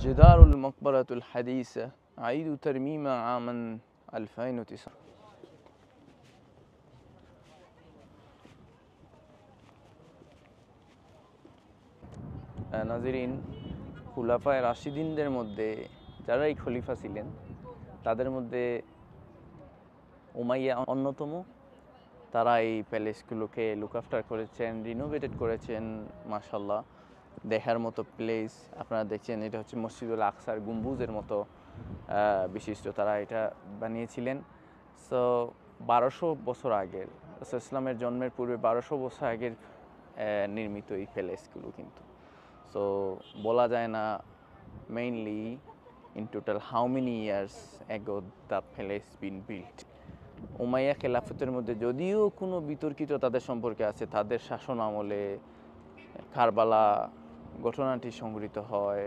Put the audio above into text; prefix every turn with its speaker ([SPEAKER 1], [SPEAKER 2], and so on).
[SPEAKER 1] جدار المقبرة الحديثة أعيد ترميمها عاما 2009 নাজিরিন, খুলাফায়ে রাশিদিনদের মধ্যে যারা এই খলিফা ছিলেন তাদের মধ্যে উমাইয়া অন্যতম। তারা এই প্যালেসগুলোকে লুক আফটার করেছেন, রিনোভেটেড করেছেন। মাশাআল্লাহ, দেখার মতো প্লেস। আপনারা দেখছেন, এটা হচ্ছে মসজিদুল আকসার গম্বুজের মতো বিশিষ্ট তারা এটা বানিয়েছিলেন। সো 1200 বছর আগের, রাসূল ইসলামের জন্মের পূর্বে 1200 বছর আগের নির্মিত এই প্যালেসগুলো কিন্তু। সো বলা যায় না mainly in total how many years ago the palace been built. উমাইয়া খেলাফতের মধ্যে যদিও কোনো বিতর্কিত তাদের সম্পর্কে আছে, তাদের শাসন আমলে কারবালা ঘটনাটি সংঘটিত হয়।